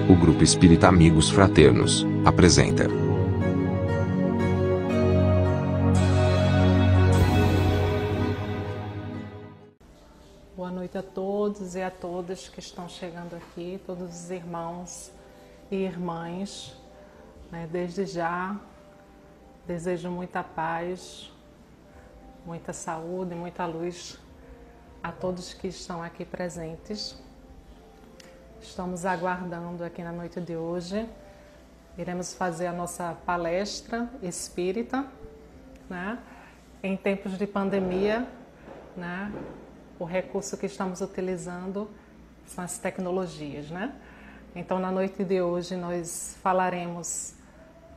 O Grupo Espírita Amigos Fraternos apresenta. Boa noite a todos e a todas que estão chegando aqui, todos os irmãos e irmãs. Desde já, desejo muita paz, muita saúde, muita luz a todos que estão aqui presentes. Estamos aguardando aqui na noite de hoje. Iremos fazer a nossa palestra espírita, em tempos de pandemia, O recurso que estamos utilizando são as tecnologias, Então, na noite de hoje, nós falaremos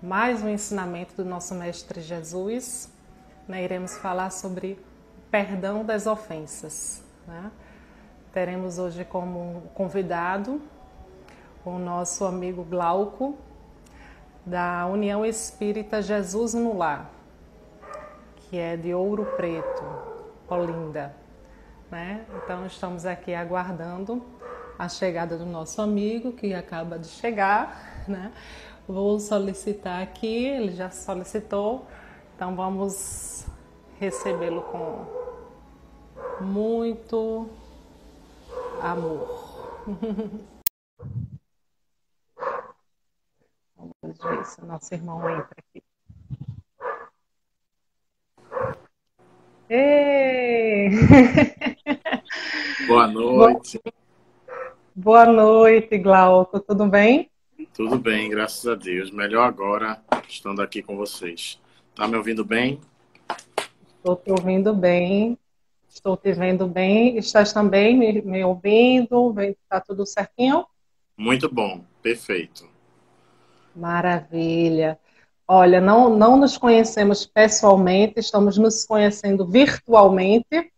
mais um ensinamento do nosso Mestre Jesus, Iremos falar sobre o perdão das ofensas, Teremos hoje como convidado o nosso amigo Glauco, da União Espírita Jesus no Lar, que é de Ouro Preto, Olinda. Então, estamos aqui aguardando a chegada do nosso amigo, que acaba de chegar. Vou solicitar aqui, ele já solicitou, então vamos recebê-lo com muito amor. Vamos ver se o nosso irmão entra aqui. Ei! Boa noite. Boa noite, Glauco. Tudo bem? Tudo bem, graças a Deus. Melhor agora, estando aqui com vocês. Tá me ouvindo bem? Estou te ouvindo bem. Estou te vendo bem. Estás também me ouvindo? Está tudo certinho? Muito bom, perfeito. Maravilha. Olha, não nos conhecemos pessoalmente, estamos nos conhecendo virtualmente,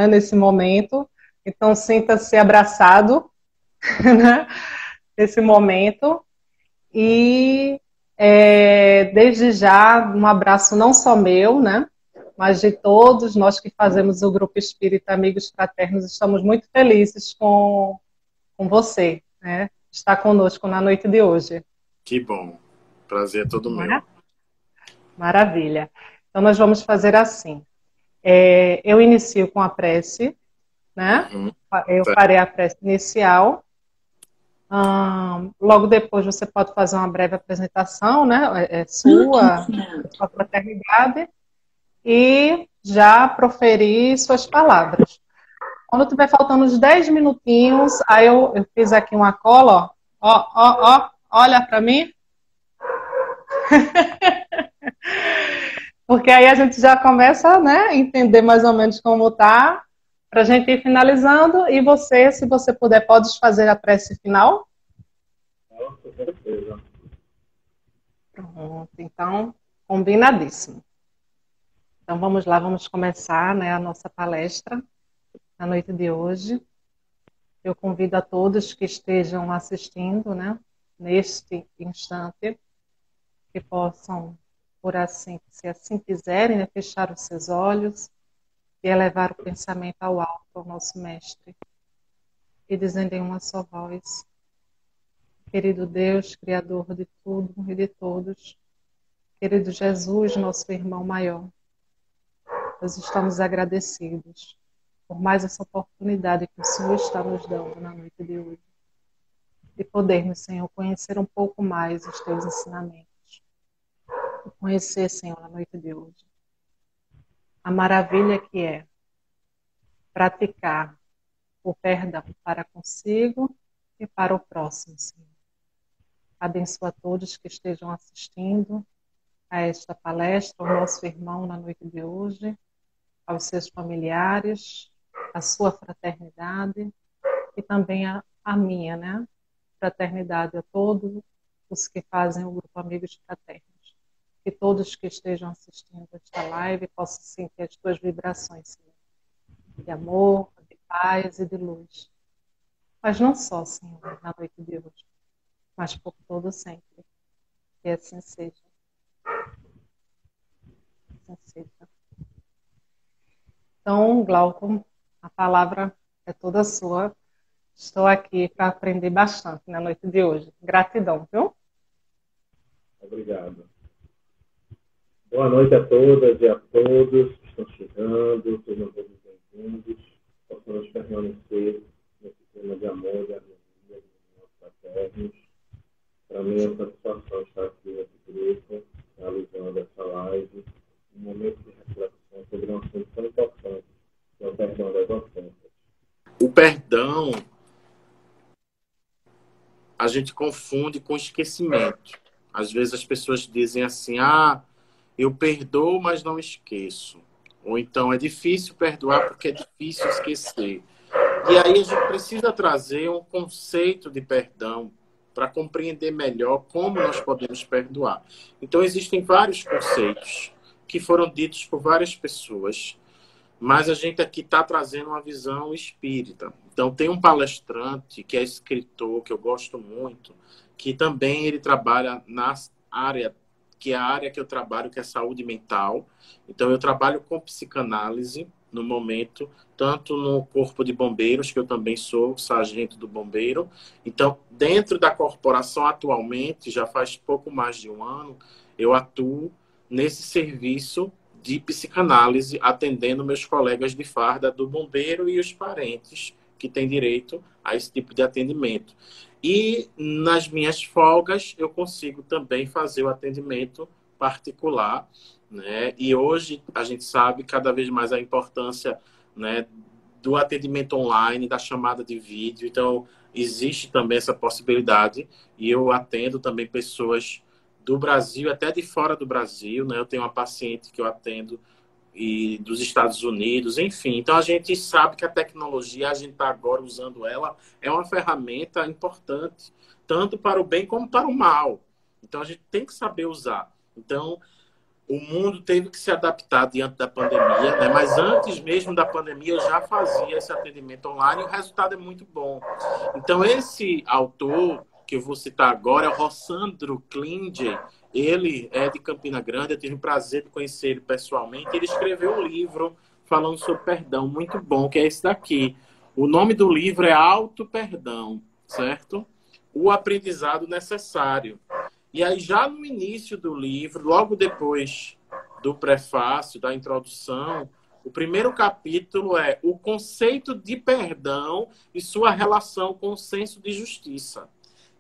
nesse momento. Então, sinta-se abraçado, nesse momento. E, desde já, um abraço não só meu, mas de todos nós que fazemos o Grupo Espírita Amigos Fraternos. Estamos muito felizes com você, estar conosco na noite de hoje. Que bom. Prazer é todo meu. Maravilha. Então, nós vamos fazer assim. Eu inicio com a prece, Eu farei a prece inicial. Logo depois, você pode fazer uma breve apresentação, sua fraternidade, e já proferir suas palavras. Quando tiver faltando uns 10 minutinhos, aí eu fiz aqui uma cola, ó, olha para mim. Porque aí a gente já começa, a entender mais ou menos como tá, para a gente ir finalizando. E você, se você puder, pode fazer a prece final? Com certeza. Pronto, então, combinadíssimo. Então vamos lá, vamos começar, a nossa palestra na noite de hoje. Eu convido a todos que estejam assistindo, neste instante, que possam, por assim, se assim quiserem, fechar os seus olhos e elevar o pensamento ao alto, ao nosso Mestre, e dizendo em uma só voz: querido Deus, Criador de tudo e de todos, querido Jesus, nosso irmão maior, nós estamos agradecidos por mais essa oportunidade que o Senhor está nos dando na noite de hoje, de podermos, Senhor, conhecer um pouco mais os teus ensinamentos, e conhecer, Senhor, na noite de hoje, a maravilha que é praticar o perdão para consigo e para o próximo, Senhor. Abençoa a todos que estejam assistindo a esta palestra, ao nosso irmão na noite de hoje, aos seus familiares, a sua fraternidade e também a minha, fraternidade a todos os que fazem o Grupo Amigos Fraternos. Que todos que estejam assistindo esta live possam sentir as tuas vibrações, Senhor, de amor, de paz e de luz. Mas não só, Senhor, na noite de hoje, mas por todo sempre. Que assim seja. Assim seja. Então, Glauco, a palavra é toda sua Estou aqui para aprender bastante na noite de hoje. Gratidão, viu? Obrigado. Boa noite a todas e a todos que estão chegando. Sejam todos bem-vindos. Possamos permanecer nesse clima de amor, de harmonia, dos nossos paternos. Para mim é uma satisfação estar aqui nesse grupo, realizando essa live, um momento de reflexão sobre um assunto tão importante, que é o perdão das ofensas. O perdão, a gente confunde com esquecimento. Às vezes as pessoas dizem assim, eu perdoo, mas não esqueço. Ou então é difícil perdoar porque é difícil esquecer. E aí a gente precisa trazer um conceito de perdão para compreender melhor como nós podemos perdoar. Então existem vários conceitos que foram ditos por várias pessoas, mas a gente aqui está trazendo uma visão espírita. Então tem um palestrante que é escritor, que eu gosto muito, que também ele trabalha na área, que é a área que eu trabalho, que é saúde mental. Então eu trabalho com psicanálise no momento, tanto no Corpo de Bombeiros, que eu também sou sargento do bombeiro. Então, dentro da corporação atualmente, já faz pouco mais de um ano, eu atuo nesse serviço de psicanálise, atendendo meus colegas de farda do bombeiro e os parentes que têm direito a esse tipo de atendimento. E nas minhas folgas eu consigo também fazer o atendimento particular, né? E hoje a gente sabe cada vez mais a importância, né, do atendimento online, da chamada de vídeo. Então existe também essa possibilidade e eu atendo também pessoas do Brasil, até de fora do Brasil, né? Eu tenho uma paciente que eu atendo e dos Estados Unidos, enfim. Então, a gente sabe que a tecnologia, a gente está agora usando ela, é uma ferramenta importante, tanto para o bem como para o mal. Então, a gente tem que saber usar. Então, o mundo teve que se adaptar diante da pandemia, né? Mas antes mesmo da pandemia, eu já fazia esse atendimento online e o resultado é muito bom. Então, esse autor que eu vou citar agora é o Rossandro Klinger. Ele é de Campina Grande, eu tive o prazer de conhecer ele pessoalmente. Ele escreveu um livro falando sobre perdão, muito bom, que é esse daqui. O nome do livro é Auto Perdão, certo? O aprendizado necessário. E aí, já no início do livro, logo depois do prefácio, da introdução, o primeiro capítulo é o conceito de perdão e sua relação com o senso de justiça.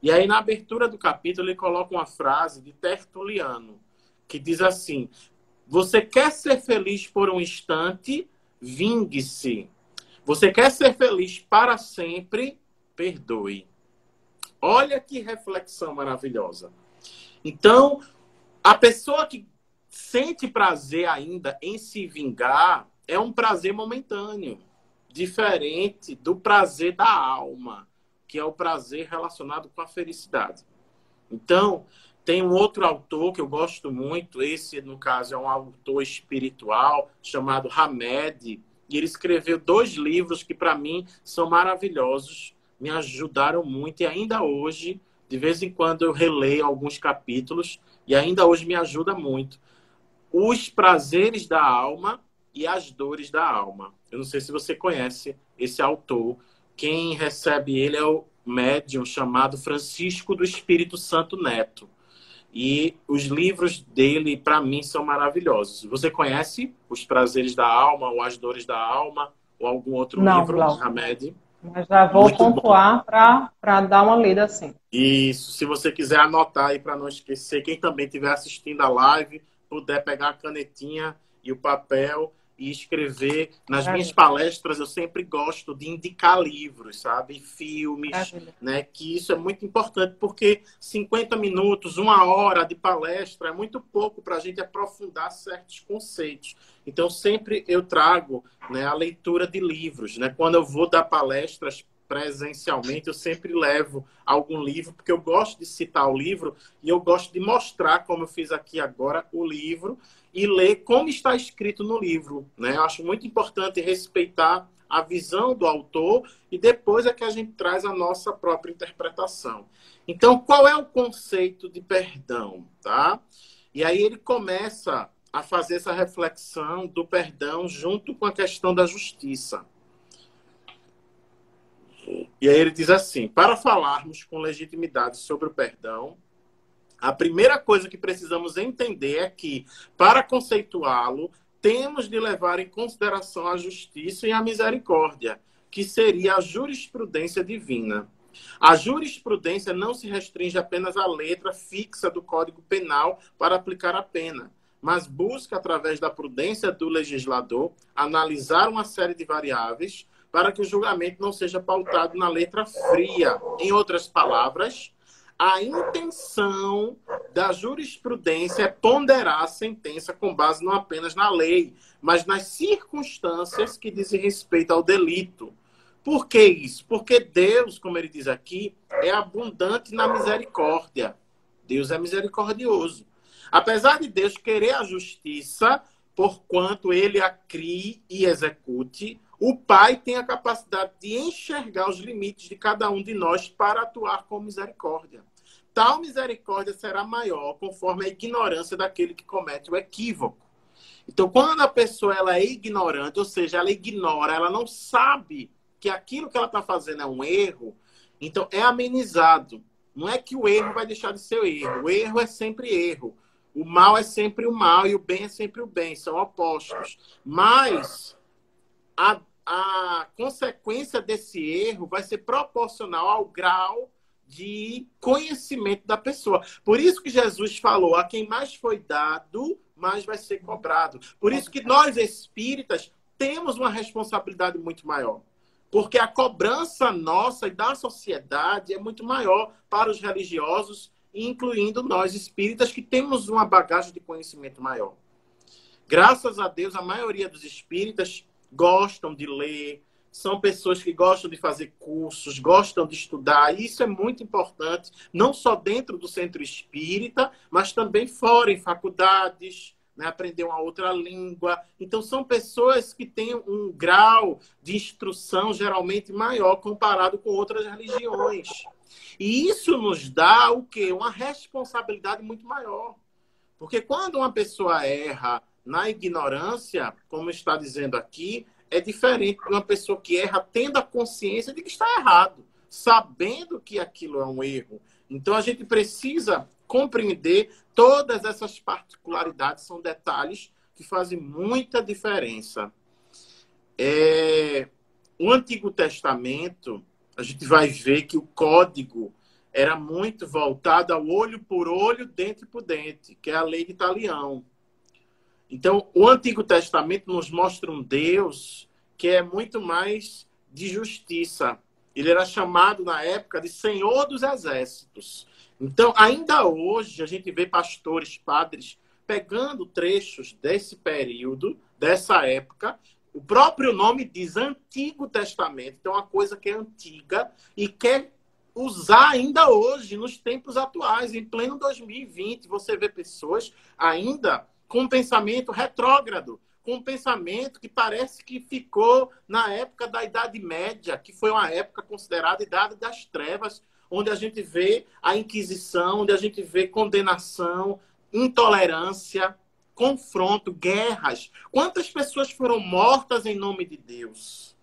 E aí, na abertura do capítulo, ele coloca uma frase de Tertuliano, que diz assim: você quer ser feliz por um instante? Vingue-se. Você quer ser feliz para sempre? Perdoe. Olha que reflexão maravilhosa. Então, a pessoa que sente prazer ainda em se vingar é um prazer momentâneo, diferente do prazer da alma, que é o prazer relacionado com a felicidade. Então, tem um outro autor que eu gosto muito, esse, no caso, é um autor espiritual, chamado Hamed, e ele escreveu 2 livros que, para mim, são maravilhosos, me ajudaram muito, e ainda hoje, de vez em quando, eu releio alguns capítulos, e ainda hoje me ajuda muito. Os Prazeres da Alma e as Dores da Alma. Eu não sei se você conhece esse autor. Quem recebe ele é o médium chamado Francisco do Espírito Santo Neto. E os livros dele, para mim, são maravilhosos. Você conhece Os Prazeres da Alma, ou As Dores da Alma, ou algum outro livro, Hamed? Mas já vou muito pontuar para dar uma lida assim. Isso, se você quiser anotar aí para não esquecer, quem também estiver assistindo a live, puder pegar a canetinha e o papel e escrever. Nas minhas palestras, eu sempre gosto de indicar livros, sabe? Filmes, né? Que isso é muito importante, porque 50 minutos, 1 hora de palestra é muito pouco para a gente aprofundar certos conceitos. Então, sempre eu trago, né, a leitura de livros, né? Quando eu vou dar palestras presencialmente, eu sempre levo algum livro, porque eu gosto de citar o livro e eu gosto de mostrar, como eu fiz aqui agora, o livro e ler como está escrito no livro, né? Eu acho muito importante respeitar a visão do autor e depois é que a gente traz a nossa própria interpretação. Então, qual é o conceito de perdão, tá? E aí ele começa a fazer essa reflexão do perdão junto com a questão da justiça. E aí ele diz assim: para falarmos com legitimidade sobre o perdão, a primeira coisa que precisamos entender é que, para conceituá-lo, temos de levar em consideração a justiça e a misericórdia, que seria a jurisprudência divina. A jurisprudência não se restringe apenas à letra fixa do Código Penal para aplicar a pena, mas busca, através da prudência do legislador, analisar uma série de variáveis para que o julgamento não seja pautado na letra fria. Em outras palavras, a intenção da jurisprudência é ponderar a sentença com base não apenas na lei, mas nas circunstâncias que dizem respeito ao delito. Por que isso? Porque Deus, como ele diz aqui, é abundante na misericórdia. Deus é misericordioso. Apesar de Deus querer a justiça, porquanto ele a crie e execute, o Pai tem a capacidade de enxergar os limites de cada um de nós para atuar com misericórdia. Tal misericórdia será maior conforme a ignorância daquele que comete o equívoco. Então, quando a pessoa ela é ignorante, ou seja, ela ignora, ela não sabe que aquilo que ela está fazendo é um erro, então é amenizado. Não é que o erro vai deixar de ser erro. O erro é sempre erro. O mal é sempre o mal e o bem é sempre o bem. São opostos. Mas a consequência desse erro vai ser proporcional ao grau de conhecimento da pessoa. Por isso que Jesus falou: a quem mais foi dado, mais vai ser cobrado. Por isso que nós, espíritas, temos uma responsabilidade muito maior. Porque a cobrança nossa e da sociedade é muito maior para os religiosos, incluindo nós espíritas, que temos uma bagagem de conhecimento maior. Graças a Deus, a maioria dos espíritas gostam de ler, são pessoas que gostam de fazer cursos, gostam de estudar. E isso é muito importante, não só dentro do centro espírita, mas também fora, em faculdades, né, aprender uma outra língua. Então, são pessoas que têm um grau de instrução geralmente maior comparado com outras religiões. E isso nos dá o quê? Uma responsabilidade muito maior. Porque quando uma pessoa erra na ignorância, como está dizendo aqui, é diferente de uma pessoa que erra tendo a consciência de que está errado, sabendo que aquilo é um erro. Então, a gente precisa compreender todas essas particularidades, são detalhes que fazem muita diferença. O Antigo Testamento, a gente vai ver que o código era muito voltado ao olho por olho, dente por dente, que é a lei de Talião. Então, o Antigo Testamento nos mostra um Deus que é muito mais de justiça. Ele era chamado, na época, de Senhor dos Exércitos. Então, ainda hoje, a gente vê pastores, padres, pegando trechos desse período, dessa época. O próprio nome diz Antigo Testamento. Então, é uma coisa que é antiga e quer usar ainda hoje, nos tempos atuais. Em pleno 2020, você vê pessoas ainda com um pensamento retrógrado, com um pensamento que parece que ficou na época da Idade Média, que foi uma época considerada Idade das Trevas, onde a gente vê a Inquisição, onde a gente vê condenação, intolerância, confronto, guerras. Quantas pessoas foram mortas em nome de Deus?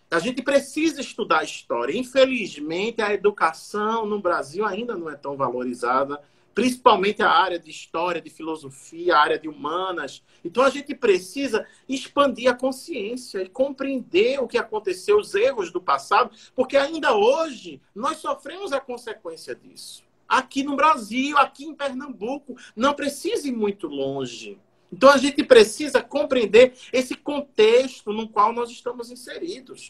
A gente precisa estudar a história. Infelizmente, a educação no Brasil ainda não é tão valorizada, principalmente a área de história, de filosofia, a área de humanas. Então, a gente precisa expandir a consciência e compreender o que aconteceu, os erros do passado, porque ainda hoje nós sofremos a consequência disso. Aqui no Brasil, aqui em Pernambuco, não precisa ir muito longe. Então, a gente precisa compreender esse contexto no qual nós estamos inseridos.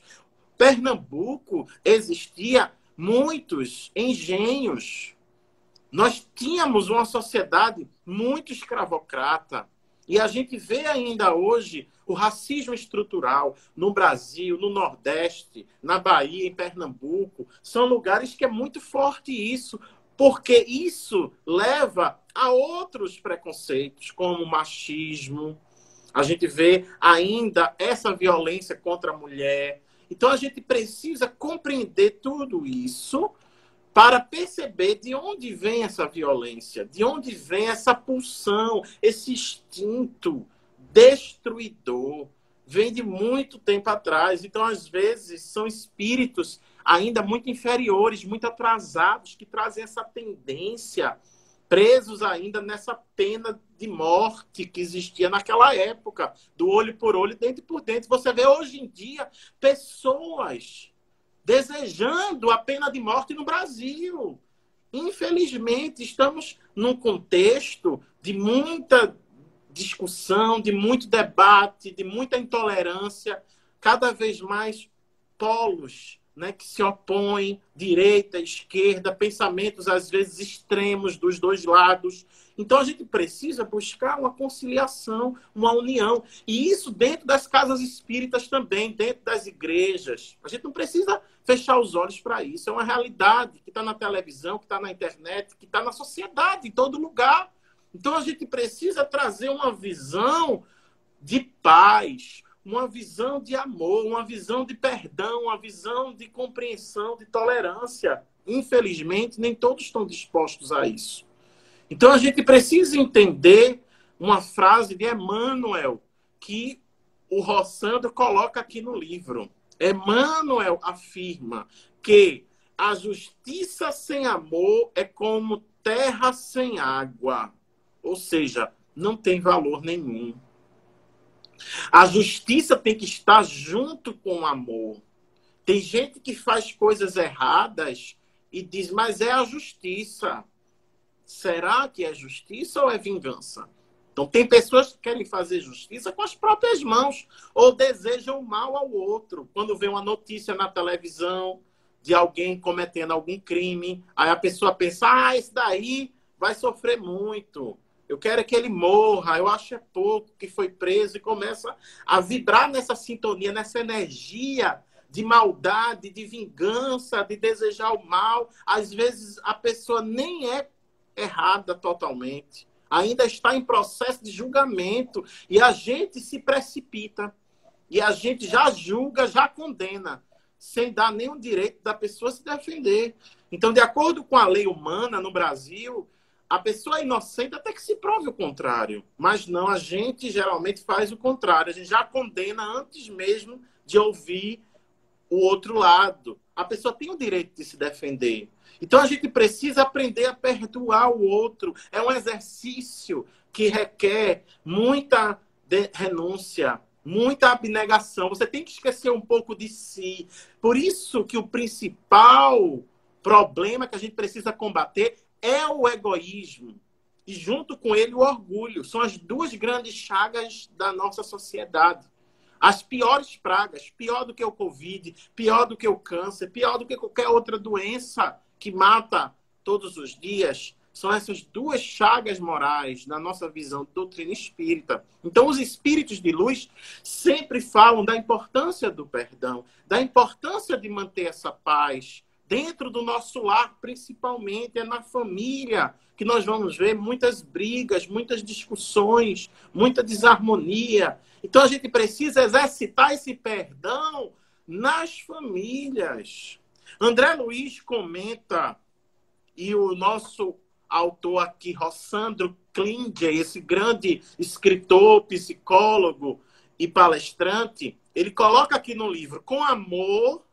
Pernambuco existia muitos engenhos. Nós tínhamos uma sociedade muito escravocrata. E a gente vê ainda hoje o racismo estrutural no Brasil, no Nordeste, na Bahia, em Pernambuco. São lugares que é muito forte isso, porque isso leva a outros preconceitos, como o machismo. A gente vê ainda essa violência contra a mulher. Então, a gente precisa compreender tudo isso para perceber de onde vem essa violência, de onde vem essa pulsão, esse instinto destruidor. Vem de muito tempo atrás. Então, às vezes, são espíritos ainda muito inferiores, muito atrasados, que trazem essa tendência, presos ainda nessa pena de morte que existia naquela época, do olho por olho, dente por dente. Você vê hoje em dia pessoas desejando a pena de morte no Brasil. Infelizmente, estamos num contexto de muita discussão, de muito debate, de muita intolerância, cada vez mais polos, né, que se opõem, direita, esquerda, pensamentos às vezes extremos dos dois lados. Então a gente precisa buscar uma conciliação, uma união. E isso dentro das casas espíritas também, dentro das igrejas. A gente não precisa fechar os olhos para isso. É uma realidade que está na televisão, que está na internet, que está na sociedade, em todo lugar. Então a gente precisa trazer uma visão de paz, uma visão de amor, uma visão de perdão, uma visão de compreensão, de tolerância. Infelizmente, nem todos estão dispostos a isso. Então a gente precisa entender uma frase de Emmanuel, que o Rossandro coloca aqui no livro. Emmanuel afirma que a justiça sem amor é como terra sem água. Ou seja, não tem valor nenhum. A justiça tem que estar junto com o amor. Tem gente que faz coisas erradas e diz, mas é a justiça. Será que é justiça ou é vingança? Então, tem pessoas que querem fazer justiça com as próprias mãos ou desejam o mal ao outro. Quando vê uma notícia na televisão de alguém cometendo algum crime, aí a pessoa pensa, esse daí vai sofrer muito. Eu quero que ele morra, eu acho é pouco que foi preso, e começa a vibrar nessa sintonia, nessa energia de maldade, de vingança, de desejar o mal. Às vezes a pessoa nem é errada totalmente, ainda está em processo de julgamento, e a gente se precipita, e a gente já julga, já condena, sem dar nenhum direito da pessoa se defender. Então, de acordo com a lei humana no Brasil, a pessoa é inocente até que se prove o contrário. Mas não, a gente geralmente faz o contrário. A gente já condena antes mesmo de ouvir o outro lado. A pessoa tem o direito de se defender. Então a gente precisa aprender a perdoar o outro. É um exercício que requer muita renúncia, muita abnegação. Você tem que esquecer um pouco de si. Por isso que o principal problema que a gente precisa combater é o egoísmo e, junto com ele, o orgulho. São as duas grandes chagas da nossa sociedade. As piores pragas, pior do que o Covid, pior do que o câncer, pior do que qualquer outra doença que mata todos os dias, são essas duas chagas morais na nossa visão de doutrina espírita. Então, os espíritos de luz sempre falam da importância do perdão, da importância de manter essa paz, dentro do nosso lar, principalmente, é na família que nós vamos ver muitas brigas, muitas discussões, muita desarmonia. Então, a gente precisa exercitar esse perdão nas famílias. André Luiz comenta, e o nosso autor aqui, Rossandro Klinger, esse grande escritor, psicólogo e palestrante, ele coloca aqui no livro, com amor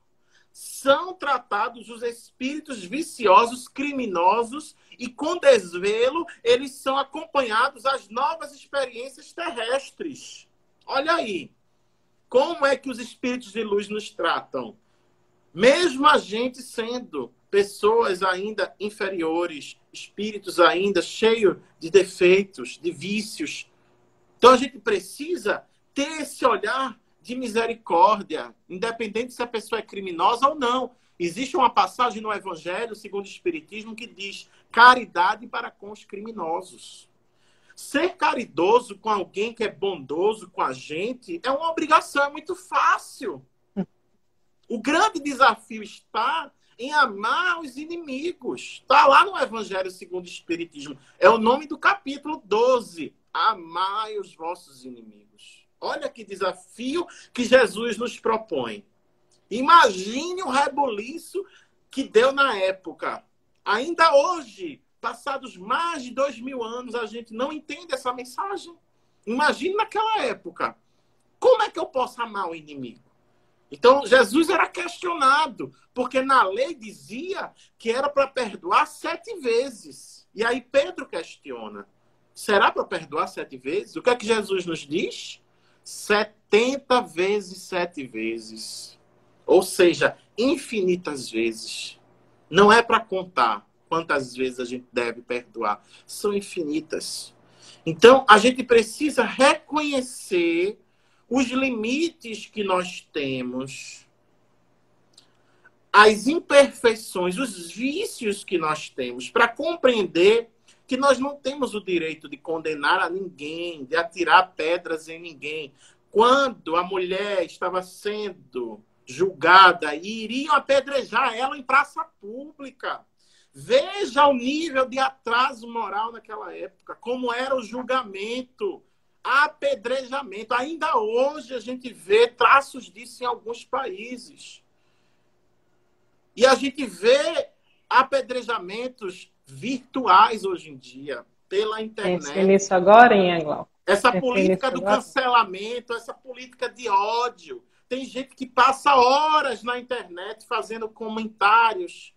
são tratados os espíritos viciosos, criminosos, e com desvelo eles são acompanhados às novas experiências terrestres. Olha aí, como é que os espíritos de luz nos tratam? Mesmo a gente sendo pessoas ainda inferiores, espíritos ainda cheios de defeitos, de vícios. Então a gente precisa ter esse olhar de misericórdia, independente se a pessoa é criminosa ou não. Existe uma passagem no Evangelho, segundo o Espiritismo, que diz caridade para com os criminosos. Ser caridoso com alguém que é bondoso com a gente é uma obrigação, é muito fácil. O grande desafio está em amar os inimigos. Está lá no Evangelho segundo o Espiritismo. É o nome do capítulo 12. Amai os vossos inimigos. Olha que desafio que Jesus nos propõe. Imagine o rebuliço que deu na época. Ainda hoje, passados mais de 2000 anos, a gente não entende essa mensagem. Imagine naquela época. Como é que eu posso amar o inimigo? Então, Jesus era questionado, porque na lei dizia que era para perdoar 7 vezes. E aí Pedro questiona, será para perdoar 7 vezes? O que é que Jesus nos diz? 70 vezes 7 vezes. Ou seja, infinitas vezes. Não é para contar quantas vezes a gente deve perdoar. São infinitas. Então, a gente precisa reconhecer os limites que nós temos, as imperfeições, os vícios que nós temos, para compreender que nós não temos o direito de condenar a ninguém, de atirar pedras em ninguém. Quando a mulher estava sendo julgada e iriam apedrejar ela em praça pública. Veja o nível de atraso moral naquela época, como era o julgamento, apedrejamento. Ainda hoje a gente vê traços disso em alguns países. E a gente vê apedrejamentos virtuais hoje em dia, pela internet. Pense nisso agora, hein, Glauco? Essa política do cancelamento, essa política de ódio. Tem gente que passa horas na internet fazendo comentários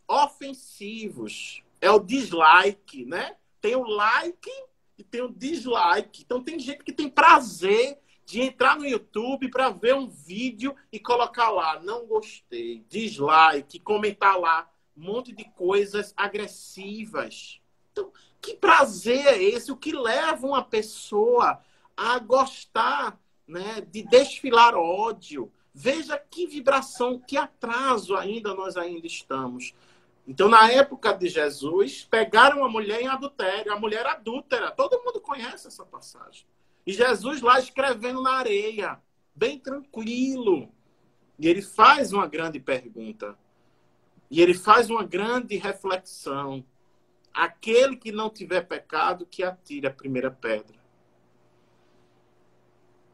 ofensivos. É o dislike, né? Tem o like e tem o dislike. Então tem gente que tem prazer de entrar no YouTube para ver um vídeo e colocar lá, não gostei, dislike, comentar lá um monte de coisas agressivas. Então, que prazer é esse? O que leva uma pessoa a gostar, né, de desfilar ódio? Veja que vibração, que atraso nós ainda estamos. Então, na época de Jesus, pegaram a mulher em adultério, a mulher adúltera. Todo mundo conhece essa passagem. E Jesus lá escrevendo na areia, bem tranquilo. E ele faz uma grande pergunta. E ele faz uma grande reflexão. Aquele que não tiver pecado, que atire a primeira pedra.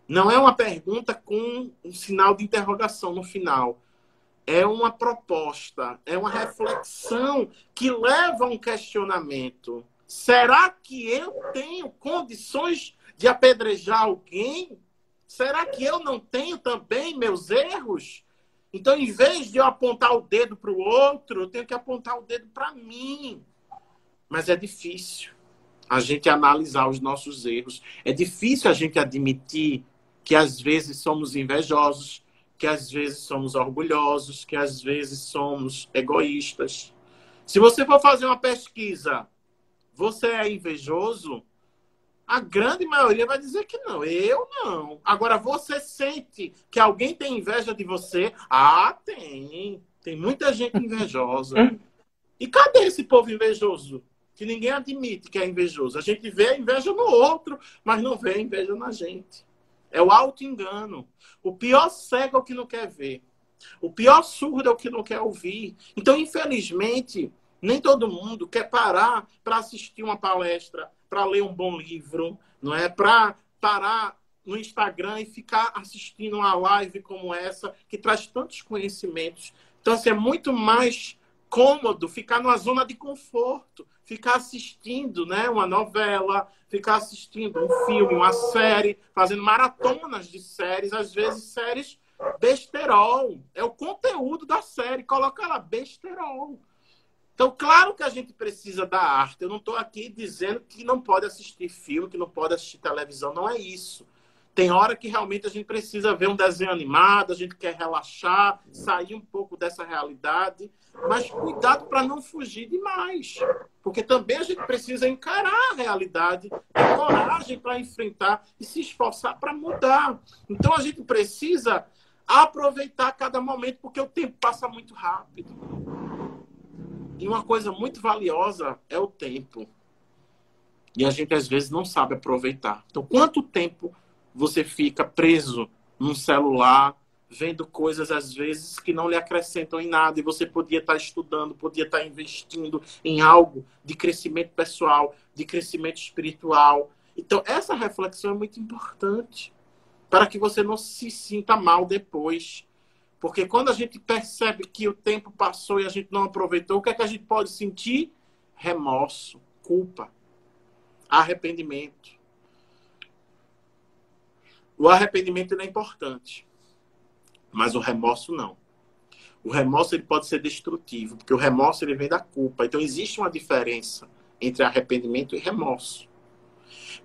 Não é uma pergunta com um sinal de interrogação no final. É uma proposta, é uma reflexão que leva a um questionamento. Será que eu tenho condições de apedrejar alguém? Será que eu não tenho também meus erros? Então, em vez de eu apontar o dedo para o outro, eu tenho que apontar o dedo para mim. Mas é difícil a gente analisar os nossos erros. É difícil a gente admitir que às vezes somos invejosos, que às vezes somos orgulhosos, que às vezes somos egoístas. Se você for fazer uma pesquisa, você é invejoso? A grande maioria vai dizer que não. Eu não. Agora, você sente que alguém tem inveja de você? Ah, tem. Tem muita gente invejosa. E cadê esse povo invejoso? Que ninguém admite que é invejoso. A gente vê a inveja no outro, mas não vê a inveja na gente. É o auto-engano. O pior cego é o que não quer ver. O pior surdo é o que não quer ouvir. Então, infelizmente, nem todo mundo quer parar para assistir uma palestra, para ler um bom livro, não é? Para parar no Instagram e ficar assistindo uma live como essa, que traz tantos conhecimentos. Então, assim, é muito mais cômodo ficar numa zona de conforto, ficar assistindo, né, uma novela, ficar assistindo um filme, uma série, fazendo maratonas de séries, às vezes séries besterol. É o conteúdo da série, coloca lá, besterol. Então, claro que a gente precisa da arte. Eu não estou aqui dizendo que não pode assistir filme, que não pode assistir televisão. Não é isso. Tem hora que realmente a gente precisa ver um desenho animado, a gente quer relaxar, sair um pouco dessa realidade. Mas cuidado para não fugir demais. Porque também a gente precisa encarar a realidade, ter coragem para enfrentar e se esforçar para mudar. Então, a gente precisa aproveitar cada momento, porque o tempo passa muito rápido. E uma coisa muito valiosa é o tempo. E a gente, às vezes, não sabe aproveitar. Então, quanto tempo você fica preso num celular, vendo coisas, às vezes, que não lhe acrescentam em nada, e você podia estar estudando, podia estar investindo em algo de crescimento pessoal, de crescimento espiritual. Então, essa reflexão é muito importante, para que você não se sinta mal depois. Porque quando a gente percebe que o tempo passou e a gente não aproveitou, o que é que a gente pode sentir? Remorso, culpa, arrependimento. O arrependimento é importante. Mas o remorso não. O remorso ele pode ser destrutivo, porque o remorso ele vem da culpa. Então existe uma diferença entre arrependimento e remorso.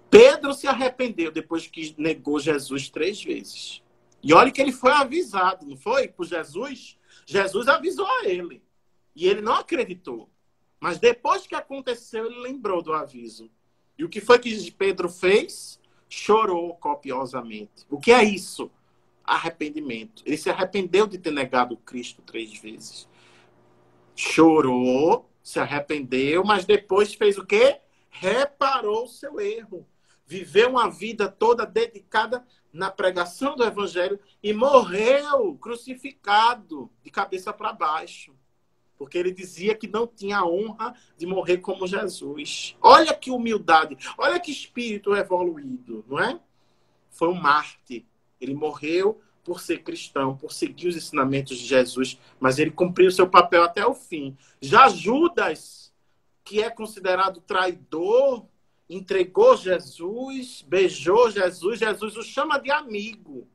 Pedro se arrependeu depois que negou Jesus 3 vezes. E olha que ele foi avisado, não foi? Por Jesus. Jesus avisou a ele. E ele não acreditou. Mas depois que aconteceu, ele lembrou do aviso. E o que foi que Pedro fez? Chorou copiosamente. O que é isso? Arrependimento. Ele se arrependeu de ter negado Cristo 3 vezes. Chorou, se arrependeu, mas depois fez o quê? Reparou o seu erro. Viveu uma vida toda dedicada na pregação do evangelho e morreu crucificado de cabeça para baixo. Porque ele dizia que não tinha a honra de morrer como Jesus. Olha que humildade, olha que espírito evoluído, não é? Foi um mártir. Ele morreu por ser cristão, por seguir os ensinamentos de Jesus, mas ele cumpriu seu papel até o fim. Já Judas, que é considerado traidor, entregou Jesus, beijou Jesus, Jesus o chama de amigo.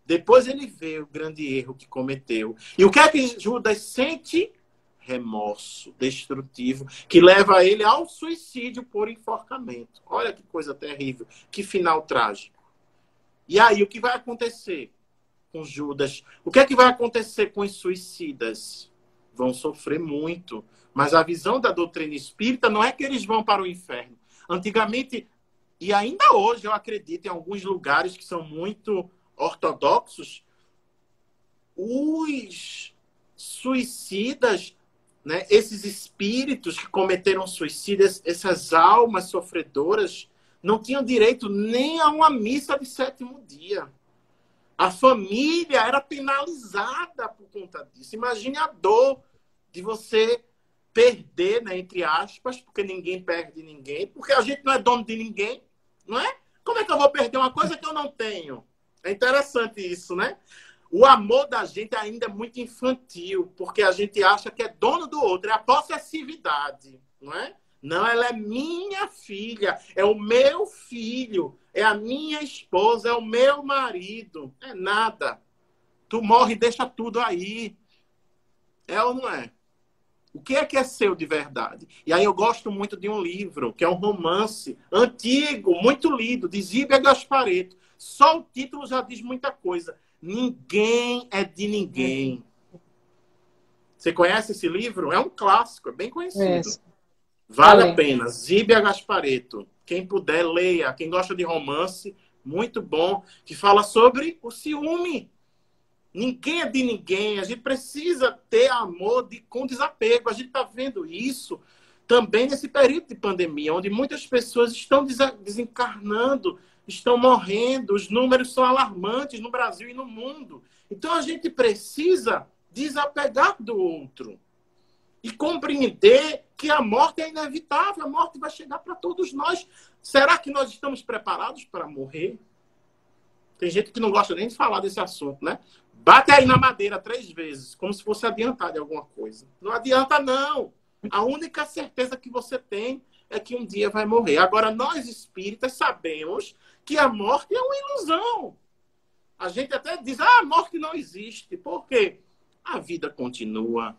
Depois ele vê o grande erro que cometeu. E o que é que Judas sente? Remorso destrutivo, que leva ele ao suicídio por enforcamento. Olha que coisa terrível, que final trágico. E aí, o que vai acontecer com Judas? O que é que vai acontecer com os suicidas? Vão sofrer muito. Mas a visão da doutrina espírita não é que eles vão para o inferno. Antigamente, e ainda hoje, eu acredito, em alguns lugares que são muito ortodoxos, os suicidas, né, esses espíritos que cometeram suicídio, essas almas sofredoras, não tinham direito nem a uma missa de 7º dia. A família era penalizada por conta disso. Imagine a dor de você perder, né, entre aspas, porque ninguém perde ninguém, porque a gente não é dono de ninguém, não é? Como é que eu vou perder uma coisa que eu não tenho? É interessante isso, né? O amor da gente ainda é muito infantil, porque a gente acha que é dono do outro, é a possessividade, não é? Não, ela é minha filha, é o meu filho, é a minha esposa, é o meu marido. É nada. Tu morre e deixa tudo aí. É ou não é? O que é seu de verdade? E aí eu gosto muito de um livro, que é um romance antigo, muito lido, de Zíbia Gasparetto. Só o título já diz muita coisa. Ninguém é de ninguém. Você conhece esse livro? É um clássico, é bem conhecido. Vale a pena. Zíbia Gasparetto. Quem puder, leia. Quem gosta de romance, muito bom. Que fala sobre o ciúme. Ninguém é de ninguém. A gente precisa ter amor com desapego. A gente está vendo isso também nesse período de pandemia, onde muitas pessoas estão desencarnando, estão morrendo. Os números são alarmantes no Brasil e no mundo. Então a gente precisa desapegar do outro. E compreender que a morte é inevitável, a morte vai chegar para todos nós. Será que nós estamos preparados para morrer? Tem gente que não gosta nem de falar desse assunto, né? Bate aí na madeira 3 vezes, como se fosse adiantar de alguma coisa. Não adianta, não. A única certeza que você tem é que um dia vai morrer. Agora, nós espíritas sabemos que a morte é uma ilusão. A gente até diz, a morte não existe. Por quê? A vida continua.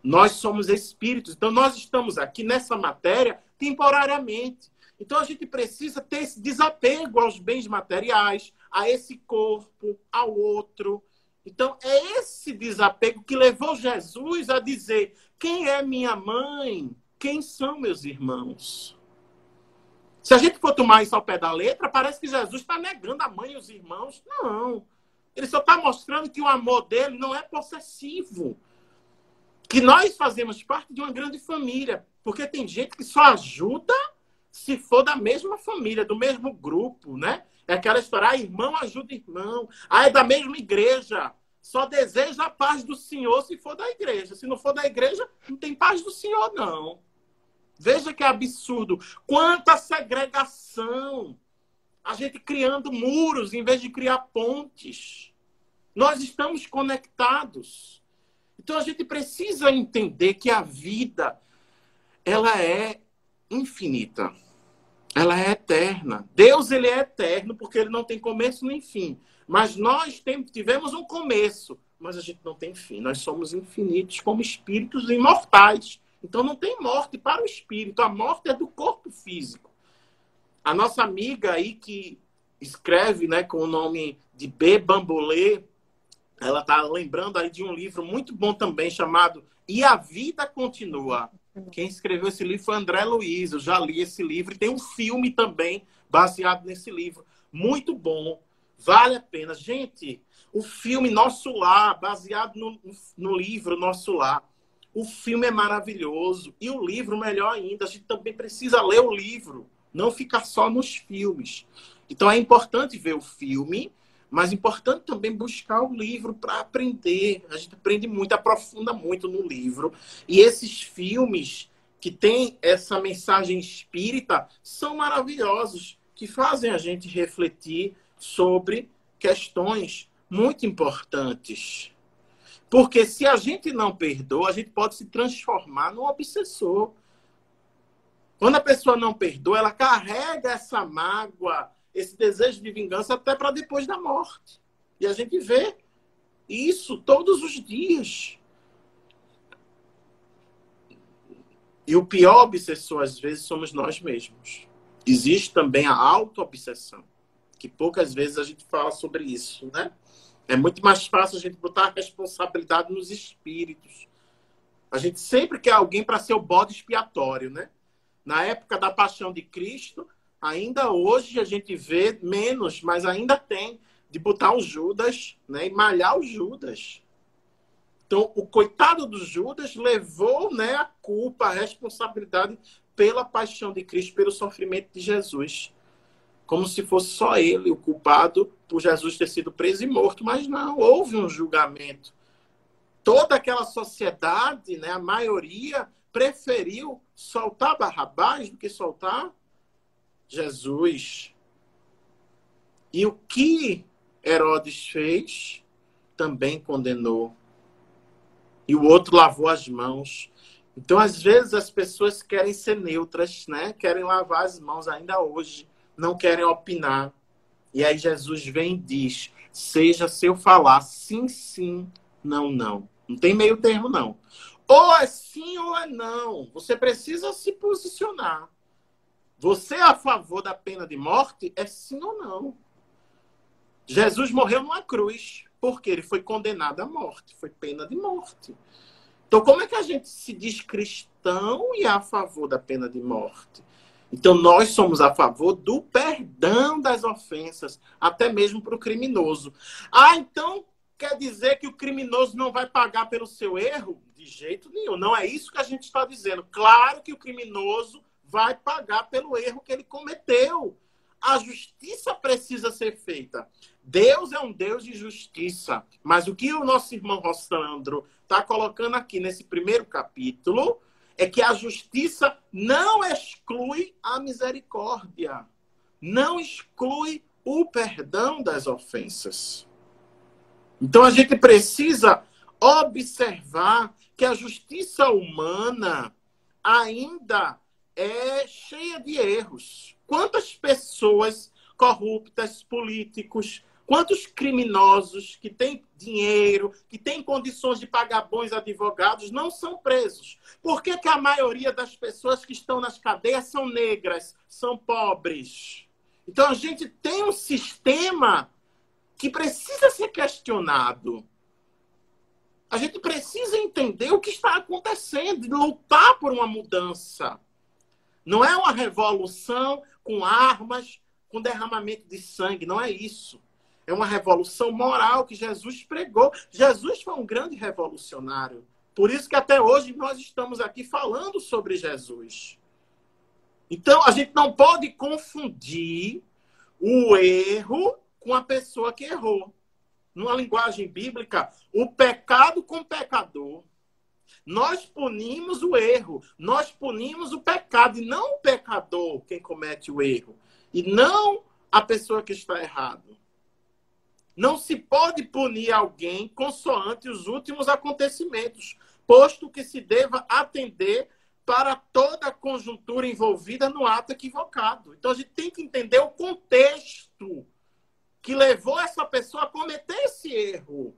Nós somos espíritos, então nós estamos aqui nessa matéria temporariamente. Então a gente precisa ter esse desapego aos bens materiais, a esse corpo, ao outro. Então é esse desapego que levou Jesus a dizer: quem é minha mãe? Quem são meus irmãos? Se a gente for tomar isso ao pé da letra, parece que Jesus está negando a mãe e os irmãos. Não. Ele só está mostrando que o amor dele não é possessivo. Que nós fazemos parte de uma grande família. Porque tem gente que só ajuda se for da mesma família, do mesmo grupo, né? É aquela história, irmão ajuda irmão. É da mesma igreja. Só deseja a paz do Senhor se for da igreja. Se não for da igreja, não tem paz do Senhor, não. Veja que absurdo. Quanta segregação. A gente criando muros em vez de criar pontes. Nós estamos conectados. Então a gente precisa entender que a vida, ela é infinita. Ela é eterna. Deus, ele é eterno porque ele não tem começo nem fim. Mas nós tivemos um começo, mas a gente não tem fim. Nós somos infinitos como espíritos imortais. Então não tem morte para o espírito. A morte é do corpo físico. A nossa amiga aí que escreve, né, com o nome de B. Bambolê, ela está lembrando aí de um livro muito bom também, chamado E a Vida Continua. Quem escreveu esse livro foi André Luiz. Eu já li esse livro. E tem um filme também baseado nesse livro. Muito bom. Vale a pena. Gente, o filme Nosso Lar, baseado no livro Nosso Lar. O filme é maravilhoso. E o livro, melhor ainda. A gente também precisa ler o livro. Não ficar só nos filmes. Então é importante ver o filme, mas é importante também buscar o livro para aprender. A gente aprende muito, aprofunda muito no livro. E esses filmes que têm essa mensagem espírita são maravilhosos, que fazem a gente refletir sobre questões muito importantes. Porque se a gente não perdoa, a gente pode se transformar num obsessor. Quando a pessoa não perdoa, ela carrega essa mágoa, esse desejo de vingança até para depois da morte. E a gente vê isso todos os dias. E o pior obsessor, às vezes, somos nós mesmos. Existe também a auto-obsessão, que poucas vezes a gente fala sobre isso, né? É muito mais fácil a gente botar a responsabilidade nos espíritos. A gente sempre quer alguém para ser o bode expiatório, né? Na época da Paixão de Cristo, ainda hoje a gente vê menos, mas ainda tem, de botar o Judas, né, e malhar o Judas. Então, o coitado do Judas levou, né, a culpa, a responsabilidade pela paixão de Cristo, pelo sofrimento de Jesus. Como se fosse só ele o culpado por Jesus ter sido preso e morto. Mas não, houve um julgamento. Toda aquela sociedade, né, a maioria, preferiu soltar Barrabás do que soltar Jesus. E o que Herodes fez, também condenou. E o outro lavou as mãos. Então, às vezes, as pessoas querem ser neutras, né? Querem lavar as mãos ainda hoje. Não querem opinar. E aí Jesus vem e diz, seja seu falar sim, sim, não, não. Não tem meio termo, não. Ou é sim ou é não. Você precisa se posicionar. Você é a favor da pena de morte? É sim ou não. Jesus morreu numa cruz, porque ele foi condenado à morte. Foi pena de morte. Então, como é que a gente se diz cristão e é a favor da pena de morte? Então, nós somos a favor do perdão das ofensas, até mesmo para o criminoso. Ah, então quer dizer que o criminoso não vai pagar pelo seu erro? De jeito nenhum. Não é isso que a gente está dizendo. Claro que o criminoso vai pagar pelo erro que ele cometeu. A justiça precisa ser feita. Deus é um Deus de justiça. Mas o que o nosso irmão Rossandro está colocando aqui nesse primeiro capítulo é que a justiça não exclui a misericórdia. Não exclui o perdão das ofensas. Então a gente precisa observar que a justiça humana ainda é cheia de erros. Quantas pessoas corruptas, políticos, quantos criminosos que têm dinheiro, que têm condições de pagar bons advogados, não são presos? Por que a maioria das pessoas que estão nas cadeias são negras, são pobres? Então a gente tem um sistema que precisa ser questionado. A gente precisa entender o que está acontecendo, lutar por uma mudança. Não é uma revolução com armas, com derramamento de sangue, não é isso. É uma revolução moral que Jesus pregou. Jesus foi um grande revolucionário. Por isso que até hoje nós estamos aqui falando sobre Jesus. Então, a gente não pode confundir o erro com a pessoa que errou. Numa linguagem bíblica, o pecado com o pecador. Nós punimos o erro, nós punimos o pecado, e não o pecador quem comete o erro, e não a pessoa que está errado. Não se pode punir alguém consoante os últimos acontecimentos, posto que se deva atender para toda a conjuntura envolvida no ato equivocado. Então, a gente tem que entender o contexto que levou essa pessoa a cometer esse erro.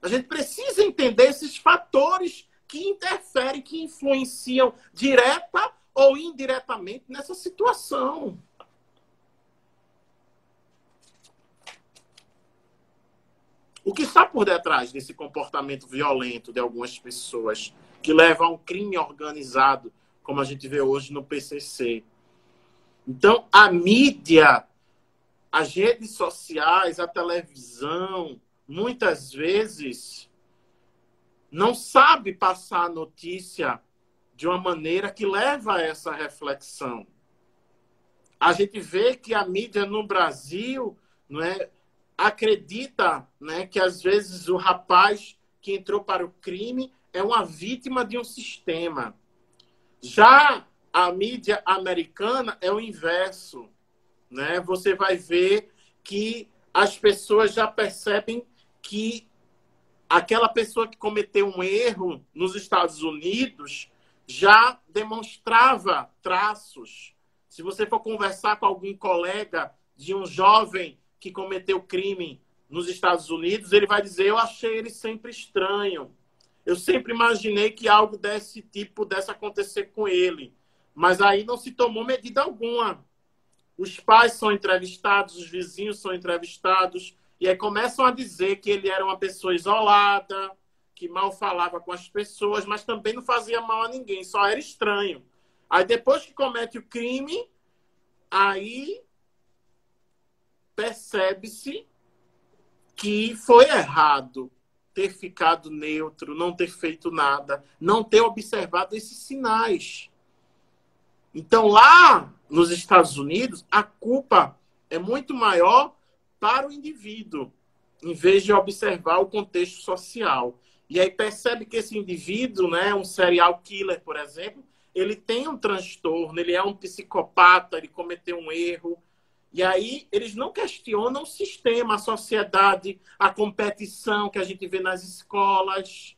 A gente precisa entender esses fatores que interferem, que influenciam direta ou indiretamente nessa situação. O que está por detrás desse comportamento violento de algumas pessoas que leva a um crime organizado, como a gente vê hoje no PCC? Então, a mídia, as redes sociais, a televisão, muitas vezes não sabe passar a notícia de uma maneira que leva a essa reflexão. A gente vê que a mídia no Brasil, não é, acredita, né, que às vezes o rapaz que entrou para o crime é uma vítima de um sistema. Já a mídia americana é o inverso, né? Você vai ver que as pessoas já percebem que aquela pessoa que cometeu um erro nos Estados Unidos já demonstrava traços. Se você for conversar com algum colega de um jovem que cometeu crime nos Estados Unidos, ele vai dizer: eu achei ele sempre estranho. Eu sempre imaginei que algo desse tipo pudesse acontecer com ele. Mas aí não se tomou medida alguma. Os pais são entrevistados, os vizinhos são entrevistados, e aí começam a dizer que ele era uma pessoa isolada, que mal falava com as pessoas, mas também não fazia mal a ninguém, só era estranho. Aí depois que comete o crime, aí percebe-se que foi errado ter ficado neutro, não ter feito nada, não ter observado esses sinais. Então, lá nos Estados Unidos, a culpa é muito maior para o indivíduo, em vez de observar o contexto social. E aí percebe que esse indivíduo, né, um serial killer, por exemplo, ele tem um transtorno, ele é um psicopata, ele cometeu um erro. E aí eles não questionam o sistema, a sociedade, a competição que a gente vê nas escolas,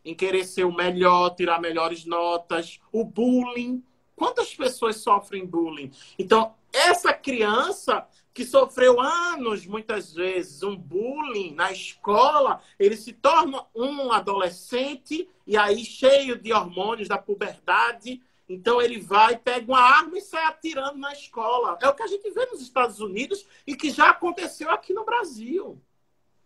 em querer ser o melhor, tirar melhores notas, o bullying. Quantas pessoas sofrem bullying? Então, essa criança que sofreu anos, muitas vezes, um bullying na escola, ele se torna um adolescente e aí cheio de hormônios da puberdade. Então, ele vai, pega uma arma e sai atirando na escola. É o que a gente vê nos Estados Unidos e que já aconteceu aqui no Brasil.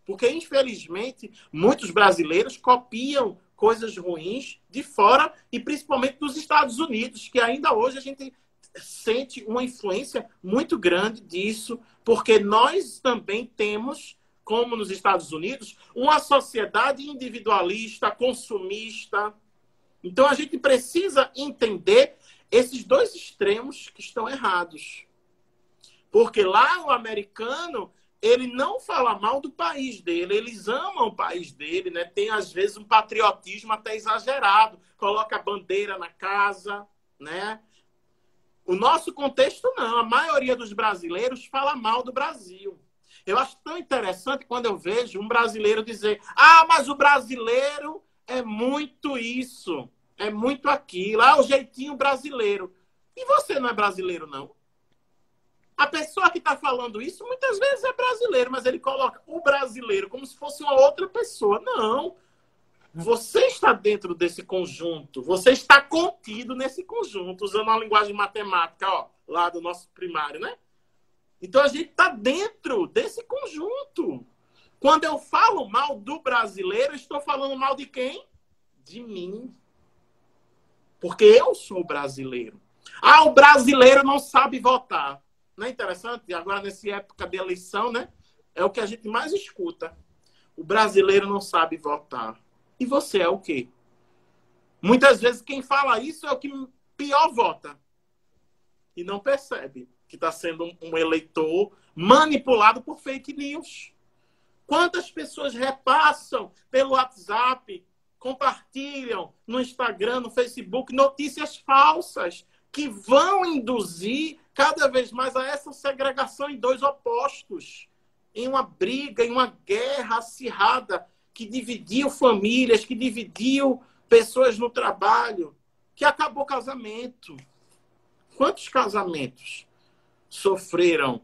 Porque, infelizmente, muitos brasileiros copiam coisas ruins de fora e principalmente dos Estados Unidos, que ainda hoje a gente sente uma influência muito grande disso, porque nós também temos, como nos Estados Unidos, uma sociedade individualista, consumista. Então, a gente precisa entender esses dois extremos que estão errados. Porque lá o americano, ele não fala mal do país dele, eles amam o país dele, né? Tem, às vezes, um patriotismo até exagerado, coloca a bandeira na casa, né? O nosso contexto, não. A maioria dos brasileiros fala mal do Brasil. Eu acho tão interessante quando eu vejo um brasileiro dizer: ah, mas o brasileiro é muito isso, é muito aquilo, é o jeitinho brasileiro. E você não é brasileiro, não? A pessoa que está falando isso, muitas vezes é brasileiro, mas ele coloca o brasileiro como se fosse uma outra pessoa. Não. Você está dentro desse conjunto, você está contido nesse conjunto, usando a linguagem matemática, ó, lá do nosso primário, né? Então, a gente está dentro desse conjunto. Quando eu falo mal do brasileiro, eu estou falando mal de quem? De mim. Porque eu sou brasileiro. Ah, o brasileiro não sabe votar. Não é interessante? Agora, nessa época de eleição, né? É o que a gente mais escuta. O brasileiro não sabe votar. E você é o quê? Muitas vezes quem fala isso é o que pior vota. E não percebe que está sendo um eleitor manipulado por fake news. Quantas pessoas repassam pelo WhatsApp, compartilham no Instagram, no Facebook, notícias falsas que vão induzir cada vez mais a essa segregação em dois opostos, em uma briga, em uma guerra acirrada que dividiu famílias, que dividiu pessoas no trabalho, que acabou o casamento. Quantos casamentos sofreram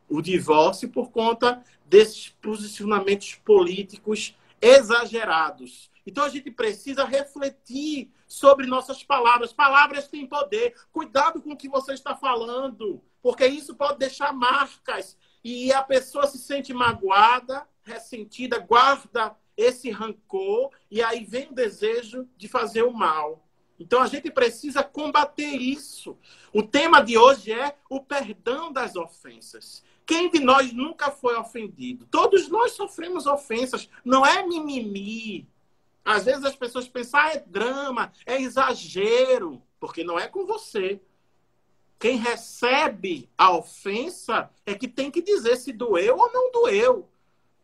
o divórcio por conta desses posicionamentos políticos exagerados? Então a gente precisa refletir sobre nossas palavras. Palavras têm poder. Cuidado com o que você está falando, porque isso pode deixar marcas. E a pessoa se sente magoada, ressentida, guarda esse rancor, e aí vem o desejo de fazer o mal. Então a gente precisa combater isso. O tema de hoje é o perdão das ofensas. Quem de nós nunca foi ofendido? Todos nós sofremos ofensas. Não é mimimi. Às vezes as pessoas pensam, é drama, é exagero, porque não é com você. Quem recebe a ofensa é que tem que dizer se doeu ou não doeu.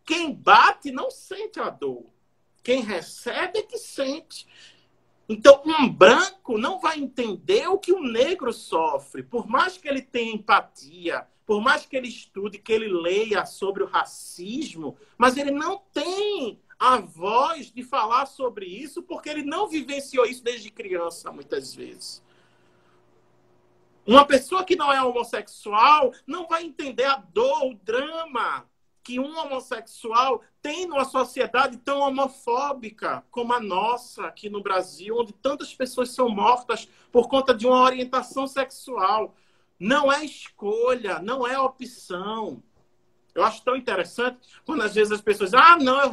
Quem bate não sente a dor. Quem recebe é que sente. Então, um branco não vai entender o que o negro sofre. Por mais que ele tenha empatia, por mais que ele estude, que ele leia sobre o racismo, mas ele não tem a voz de falar sobre isso porque ele não vivenciou isso desde criança, muitas vezes. Uma pessoa que não é homossexual não vai entender a dor, o drama que um homossexual tem numa sociedade tão homofóbica como a nossa aqui no Brasil, onde tantas pessoas são mortas por conta de uma orientação sexual. Não é escolha, não é opção. Eu acho tão interessante quando às vezes as pessoas dizem, não, eu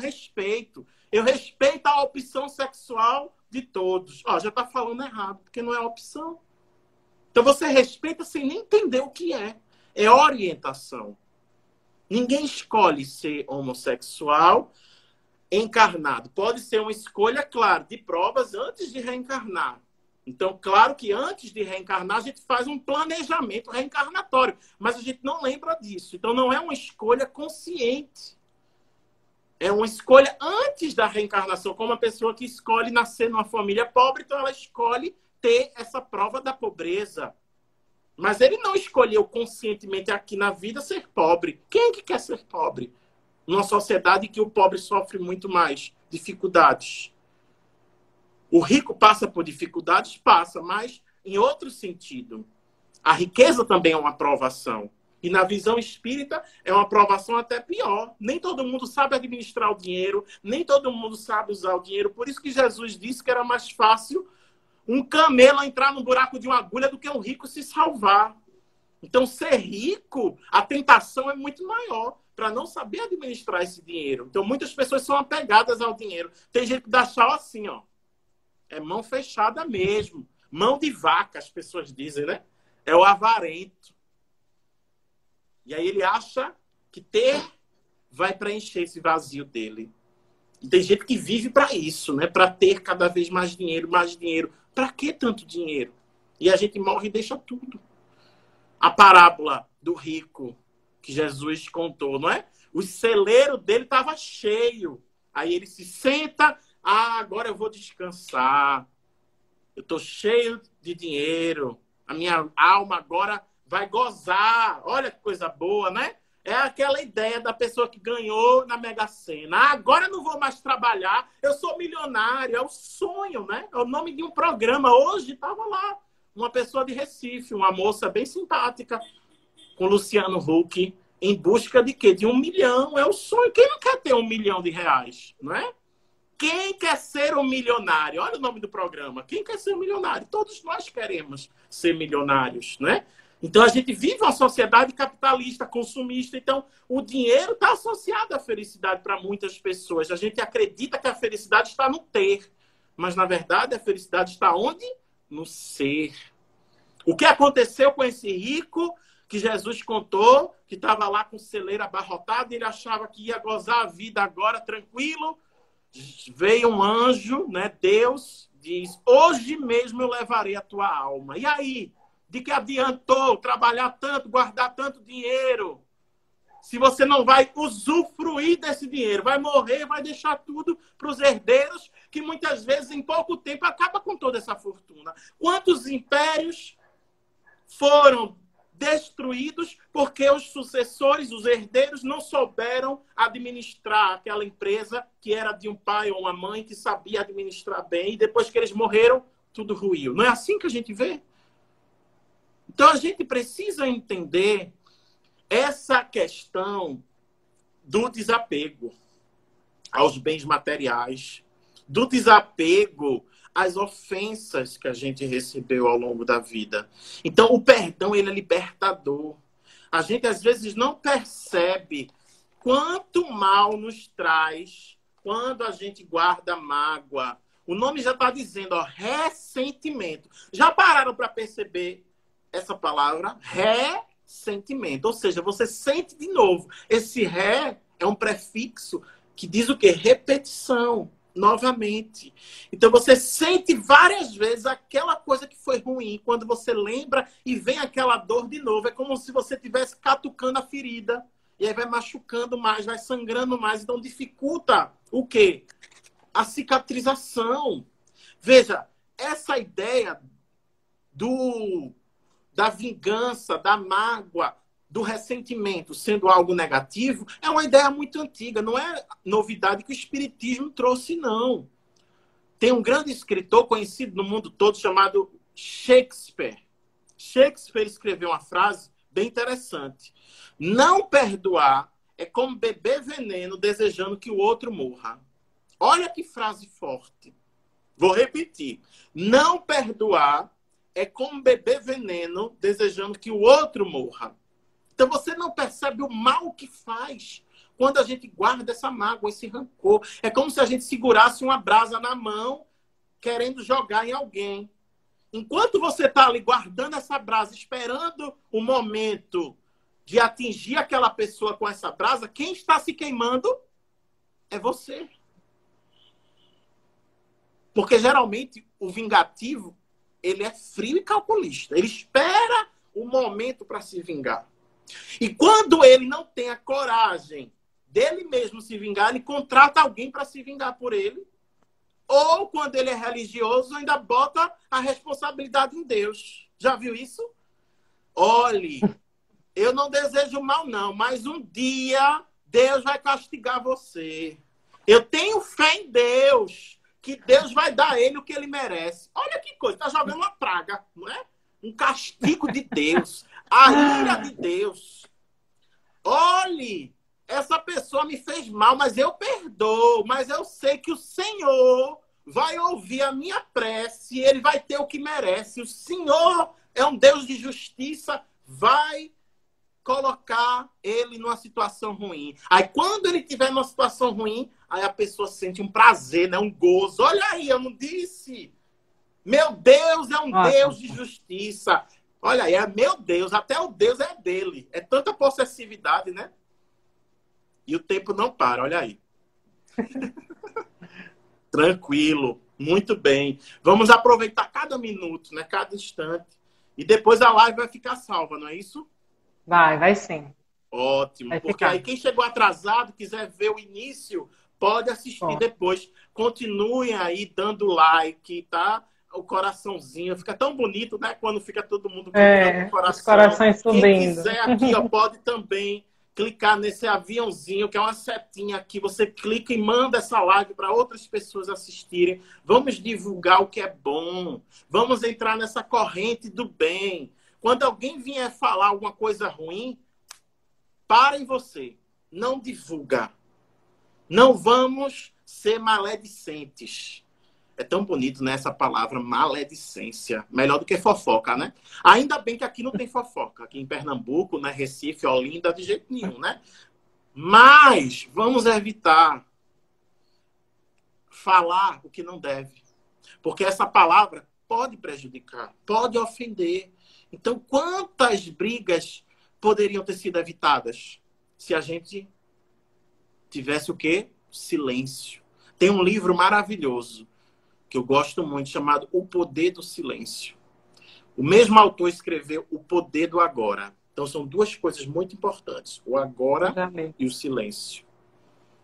respeito a opção sexual de todos. Já está falando errado, porque não é opção. Então você respeita sem nem entender o que é. É orientação. Ninguém escolhe ser homossexual encarnado. Pode ser uma escolha, claro, de provas antes de reencarnar. Então, claro que antes de reencarnar, a gente faz um planejamento reencarnatório. Mas a gente não lembra disso. Então, não é uma escolha consciente. É uma escolha antes da reencarnação. Como a pessoa que escolhe nascer numa família pobre, então ela escolhe ter essa prova da pobreza. Mas ele não escolheu conscientemente aqui na vida ser pobre. Quem é que quer ser pobre? Numa sociedade em que o pobre sofre muito mais dificuldades. O rico passa por dificuldades? Passa, mas em outro sentido. A riqueza também é uma provação. E na visão espírita é uma provação até pior. Nem todo mundo sabe administrar o dinheiro, nem todo mundo sabe usar o dinheiro. Por isso que Jesus disse que era mais fácil um camelo entrar no buraco de uma agulha do que um rico se salvar. Então, ser rico, a tentação é muito maior para não saber administrar esse dinheiro. Então, muitas pessoas são apegadas ao dinheiro. Tem gente que dá tchau assim, ó. É mão fechada mesmo. Mão de vaca, as pessoas dizem, né? É o avarento. E aí ele acha que ter vai preencher esse vazio dele. E tem gente que vive para isso, né? Para ter cada vez mais dinheiro, mais dinheiro. Para que tanto dinheiro? E a gente morre e deixa tudo. A parábola do rico que Jesus contou, não é? O celeiro dele estava cheio. Aí ele se senta, agora eu vou descansar. Eu estou cheio de dinheiro. A minha alma agora vai gozar. Olha que coisa boa, né? É aquela ideia da pessoa que ganhou na Mega Sena. Agora eu não vou mais trabalhar, eu sou milionário. É o sonho, né? É o nome de um programa. Hoje estava lá uma pessoa de Recife, uma moça bem simpática, com Luciano Huck, em busca de quê? De 1 milhão. É o sonho. Quem não quer ter 1 milhão de reais, não é? Quem quer ser um milionário? Olha o nome do programa. Quem quer ser um milionário? Todos nós queremos ser milionários, né? Então, a gente vive uma sociedade capitalista, consumista. Então, o dinheiro está associado à felicidade para muitas pessoas. A gente acredita que a felicidade está no ter. Mas, na verdade, a felicidade está onde? No ser. O que aconteceu com esse rico que Jesus contou, que estava lá com o celeiro abarrotado, e ele achava que ia gozar a vida agora tranquilo. Veio um anjo, né? Deus diz, hoje mesmo eu levarei a tua alma. E aí? De que adiantou trabalhar tanto, guardar tanto dinheiro, se você não vai usufruir desse dinheiro? Vai morrer, vai deixar tudo para os herdeiros, que muitas vezes, em pouco tempo, acaba com toda essa fortuna. Quantos impérios foram destruídos porque os sucessores, os herdeiros, não souberam administrar aquela empresa que era de um pai ou uma mãe que sabia administrar bem, e depois que eles morreram, tudo ruiu. Não é assim que a gente vê? Então a gente precisa entender essa questão do desapego aos bens materiais, do desapego às ofensas que a gente recebeu ao longo da vida. Então o perdão, ele é libertador. A gente às vezes não percebe quanto mal nos traz quando a gente guarda mágoa. O nome já está dizendo, ó, ressentimento. Já pararam para perceber essa palavra? Ressentimento. Ou seja, você sente de novo. Esse ré é um prefixo que diz o quê? Repetição. Novamente. Então você sente várias vezes aquela coisa que foi ruim. Quando você lembra e vem aquela dor de novo. É como se você estivesse catucando a ferida. E aí vai machucando mais, vai sangrando mais. Então dificulta o quê? A cicatrização. Veja, essa ideia da vingança, da mágoa, do ressentimento sendo algo negativo, é uma ideia muito antiga. Não é novidade que o Espiritismo trouxe, não. Tem um grande escritor conhecido no mundo todo chamado Shakespeare. Shakespeare escreveu uma frase bem interessante. Não perdoar é como beber veneno desejando que o outro morra. Olha que frase forte. Vou repetir. Não perdoar é como beber veneno desejando que o outro morra. Então você não percebe o mal que faz quando a gente guarda essa mágoa, esse rancor. É como se a gente segurasse uma brasa na mão querendo jogar em alguém. Enquanto você está ali guardando essa brasa, esperando o momento de atingir aquela pessoa com essa brasa, quem está se queimando é você. Porque geralmente o vingativo, ele é frio e calculista. Ele espera o momento para se vingar. E quando ele não tem a coragem dele mesmo se vingar, ele contrata alguém para se vingar por ele. Ou quando ele é religioso, ainda bota a responsabilidade em Deus. Já viu isso? Olhe, eu não desejo mal não, mas um dia Deus vai castigar você. Eu tenho fé em Deus, que Deus vai dar a ele o que ele merece. Olha que coisa, está jogando uma praga, não é? Um castigo de Deus. A ira de Deus. Olhe, essa pessoa me fez mal, mas eu perdoo. Mas eu sei que o Senhor vai ouvir a minha prece e ele vai ter o que merece. O Senhor é um Deus de justiça, vai colocar ele numa situação ruim. Aí quando ele estiver numa situação ruim, aí a pessoa sente um prazer, né? Um gozo. Olha aí, eu não disse? Meu Deus é um Deus de justiça. Olha aí, é meu Deus, até o Deus é dele. É tanta possessividade, né? E o tempo não para, olha aí. Tranquilo, muito bem. Vamos aproveitar cada minuto, né? Cada instante. E depois a live vai ficar salva, não é isso? Vai sim. Ótimo, Vai porque ficar. aí quem chegou atrasado, quiser ver o início, pode assistir depois. Continuem aí dando like, tá? O coraçãozinho. Fica tão bonito, né? Quando fica todo mundo clicando no coração. Os corações subindo. Quem quiser aqui, ó, pode também clicar nesse aviãozinho, que é uma setinha aqui. Você clica e manda essa live para outras pessoas assistirem. Vamos divulgar o que é bom. Vamos entrar nessa corrente do bem. Quando alguém vier falar alguma coisa ruim, para em você. Não divulga. Não vamos ser maledicentes. É tão bonito, né, essa palavra, maledicência. Melhor do que fofoca, né? Ainda bem que aqui não tem fofoca. Aqui em Pernambuco, né, Recife, Olinda, de jeito nenhum, né? Mas vamos evitar falar o que não deve. Porque essa palavra pode prejudicar, pode ofender. Então, quantas brigas poderiam ter sido evitadas se a gente tivesse o quê? Silêncio. Tem um livro maravilhoso que eu gosto muito, chamado O Poder do Silêncio. O mesmo autor escreveu O Poder do Agora. Então, são duas coisas muito importantes. O agora e o silêncio.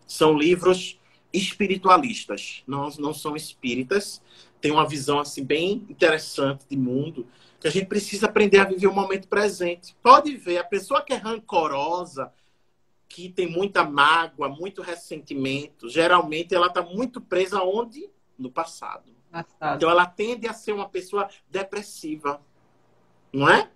São livros espiritualistas. Não são espíritas. Tem uma visão assim bem interessante de mundo, que a gente precisa aprender a viver o momento presente. Pode ver, a pessoa que é rancorosa, que tem muita mágoa, muito ressentimento, geralmente ela está muito presa onde? No passado. Passado. Então, ela tende a ser uma pessoa depressiva, não é?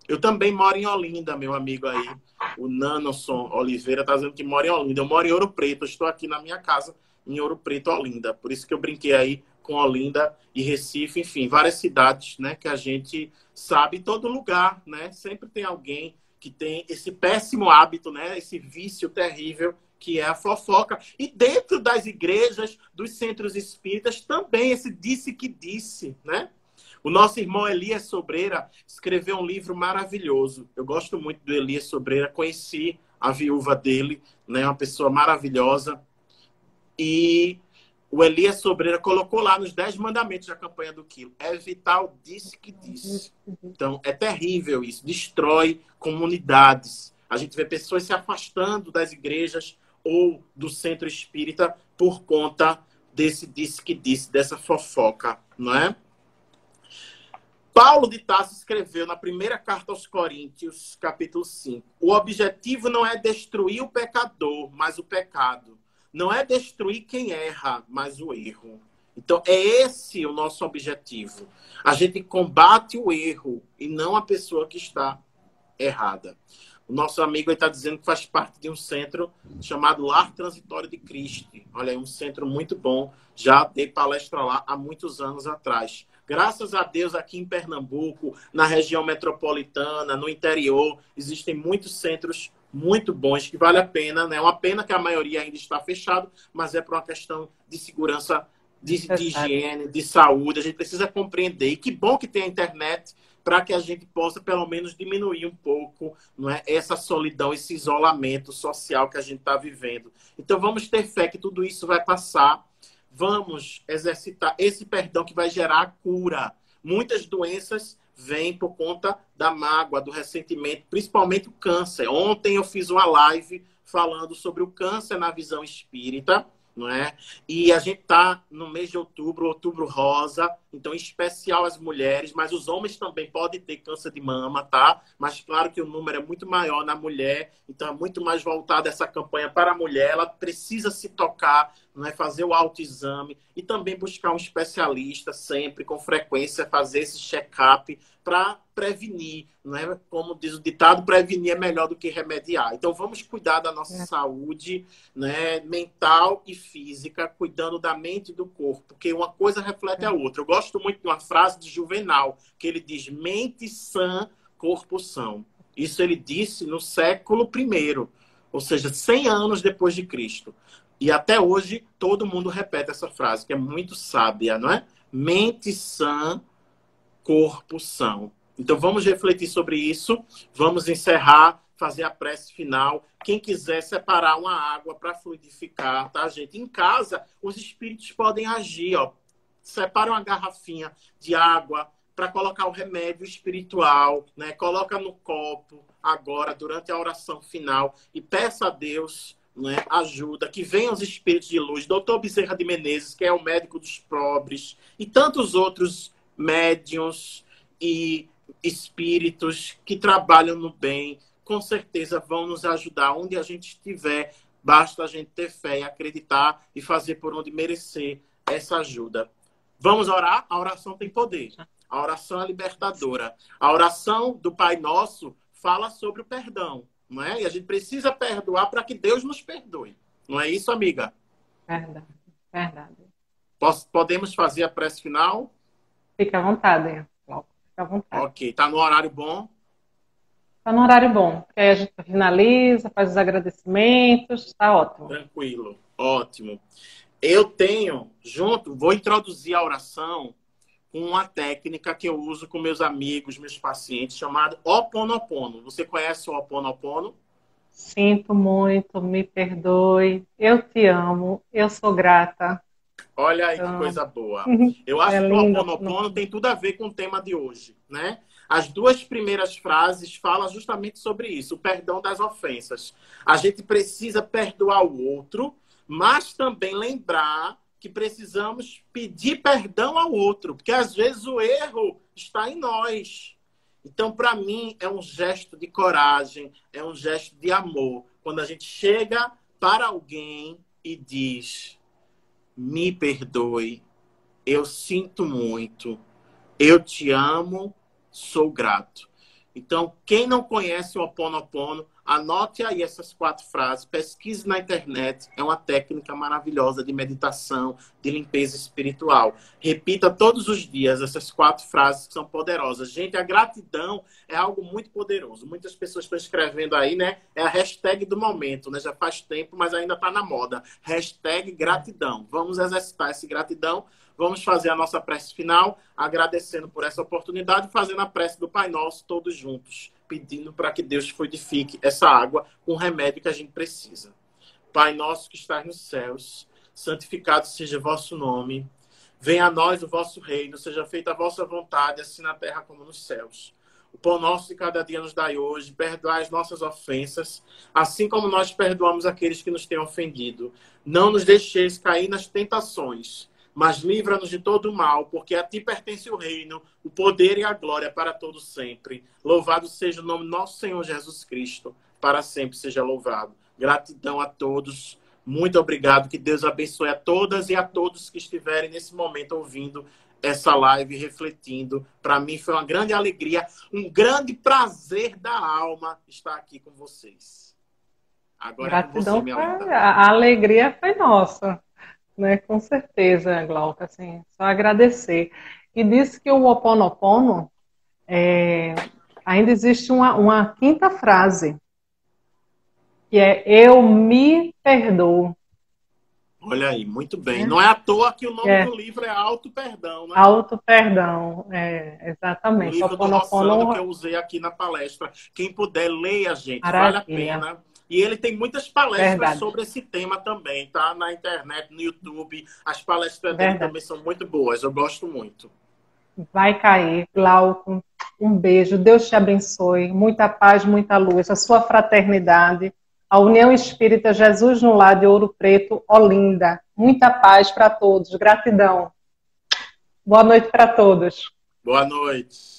Eu também moro em Olinda, meu amigo aí. O Nanonson Oliveira está dizendo que mora em Olinda. Eu moro em Ouro Preto. Eu estou aqui na minha casa, em Ouro Preto, Olinda. Por isso que eu brinquei aí com Olinda e Recife. Enfim, várias cidades, né, que a gente sabe. Em todo lugar, né? Sempre tem alguém que tem esse péssimo hábito, né? Esse vício terrível que é a fofoca. E dentro das igrejas, dos centros espíritas, também esse disse que disse, né? O nosso irmão Elias Sobreira escreveu um livro maravilhoso. Eu gosto muito do Elias Sobreira, conheci a viúva dele, né? Uma pessoa maravilhosa. E o Elias Sobreira colocou lá nos 10 mandamentos da campanha do Quilo. É vital, disse que disse. Então, é terrível isso. Destrói comunidades. A gente vê pessoas se afastando das igrejas ou do centro espírita por conta desse disse que disse, dessa fofoca, não é? Paulo de Tarso escreveu na primeira carta aos Coríntios, capítulo 5. O objetivo não é destruir o pecador, mas o pecado. Não é destruir quem erra, mas o erro. Então, é esse o nosso objetivo. A gente combate o erro e não a pessoa que está errada. O nosso amigo está dizendo que faz parte de um centro chamado Lar Transitório de Cristo. Olha, é um centro muito bom. Já dei palestra lá há muitos anos atrás. Graças a Deus, aqui em Pernambuco, na região metropolitana, no interior, existem muitos centros muito bons que vale a pena, né? É uma pena que a maioria ainda está fechado, mas é por uma questão de segurança, de higiene, de saúde. A gente precisa compreender. E que bom que tem a internet para que a gente possa, pelo menos, diminuir um pouco, não é, essa solidão, esse isolamento social que a gente está vivendo. Então, vamos ter fé que tudo isso vai passar. Vamos exercitar esse perdão que vai gerar a cura. Muitas doenças vêm por conta da mágoa, do ressentimento, principalmente o câncer. Ontem eu fiz uma live falando sobre o câncer na visão espírita, não é? E a gente está no mês de outubro, outubro rosa, então em especial as mulheres, mas os homens também podem ter câncer de mama, tá? Mas claro que o número é muito maior na mulher, então é muito mais voltada essa campanha para a mulher. Ela precisa se tocar, não é? Fazer o autoexame e também buscar um especialista sempre, com frequência, fazer esse check-up para prevenir, não é? Como diz o ditado, prevenir é melhor do que remediar. Então vamos cuidar da nossa saúde, né, mental e física, cuidando da mente e do corpo, porque uma coisa reflete a outra. Eu gosto muito de uma frase de Juvenal, que ele diz: mente sã, corpo são. Isso ele disse no século I, ou seja, 100 anos depois de Cristo. E até hoje todo mundo repete essa frase, que é muito sábia, não é? Mente sã, corpo são. Então vamos refletir sobre isso, vamos encerrar, fazer a prece final. Quem quiser separar uma água para fluidificar, tá, gente? Em casa, os espíritos podem agir, ó. Separa uma garrafinha de água para colocar o remédio espiritual, né? Coloca no copo agora, durante a oração final, e peça a Deus, né, ajuda, que venham os espíritos de luz. Doutor Bezerra de Menezes, que é o médico dos pobres, e tantos outros médiuns e espíritos que trabalham no bem, com certeza vão nos ajudar onde a gente estiver. Basta a gente ter fé e acreditar e fazer por onde merecer essa ajuda. Vamos orar? A oração tem poder. A oração é libertadora. A oração do Pai Nosso fala sobre o perdão, não é? E a gente precisa perdoar para que Deus nos perdoe. Não é isso, amiga? Verdade, verdade. Podemos fazer a prece final? Fica à vontade, Glauco. Fica à vontade. Ok. Está no horário bom? Está no horário bom, porque aí a gente finaliza, faz os agradecimentos, está ótimo. Tranquilo. Ótimo. Eu tenho, vou introduzir a oração com uma técnica que eu uso com meus amigos, meus pacientes, chamada Ho'oponopono. Você conhece o Ho'oponopono? Sinto muito, me perdoe, eu te amo, eu sou grata. Olha aí que coisa boa. Eu acho que o Ho'oponopono tem tudo a ver com o tema de hoje, né? As 2 primeiras frases falam justamente sobre isso, o perdão das ofensas. A gente precisa perdoar o outro, mas também lembrar que precisamos pedir perdão ao outro, porque às vezes o erro está em nós. Então, para mim, é um gesto de coragem, é um gesto de amor, quando a gente chega para alguém e diz: me perdoe, eu sinto muito, eu te amo, sou grato. Então, quem não conhece o Ho Oponopono, anote aí essas 4 frases, pesquise na internet. É uma técnica maravilhosa de meditação, de limpeza espiritual. Repita todos os dias essas 4 frases que são poderosas. Gente, a gratidão é algo muito poderoso. Muitas pessoas estão escrevendo aí, né? É a hashtag do momento, né? Já faz tempo, mas ainda está na moda. Hashtag gratidão. Vamos exercitar essa gratidão. Vamos fazer a nossa prece final, agradecendo por essa oportunidade, fazendo a prece do Pai Nosso todos juntos, pedindo para que Deus fluidifique essa água com o remédio que a gente precisa. Pai nosso que estás nos céus, santificado seja o vosso nome. Venha a nós o vosso reino, seja feita a vossa vontade, assim na terra como nos céus. O pão nosso de cada dia nos dai hoje, perdoai as nossas ofensas, assim como nós perdoamos aqueles que nos têm ofendido. Não nos deixeis cair nas tentações, mas livra-nos de todo o mal, porque a ti pertence o reino, o poder e a glória para todo sempre. Louvado seja o nome do nosso Senhor Jesus Cristo, para sempre seja louvado. Gratidão a todos, muito obrigado, que Deus abençoe a todas e a todos que estiverem nesse momento ouvindo essa live, refletindo. Para mim foi uma grande alegria, um grande prazer da alma estar aqui com vocês. Agora Gratidão, é com você, minha linda. a alegria foi nossa. Né, com certeza, Glauca, assim, só agradecer. E disse que o Ho Oponopono, ainda existe uma 5ª frase, que é eu me perdoo. Olha aí, muito bem. Não é à toa que o nome do livro é Auto Perdão, né? Auto Perdão, exatamente. O livro do Rossano que eu usei aqui na palestra. Quem puder, leia, gente. Maravilha. Vale a pena. E ele tem muitas palestras Verdade. sobre esse tema também, tá? Na internet, no YouTube. As palestras dele também são muito boas. Eu gosto muito. Vai cair, Glauco. Um beijo. Deus te abençoe. Muita paz, muita luz. A sua fraternidade. A União Espírita Jesus no Lar de Ouro Preto, Olinda. Muita paz para todos. Gratidão. Boa noite para todos. Boa noite.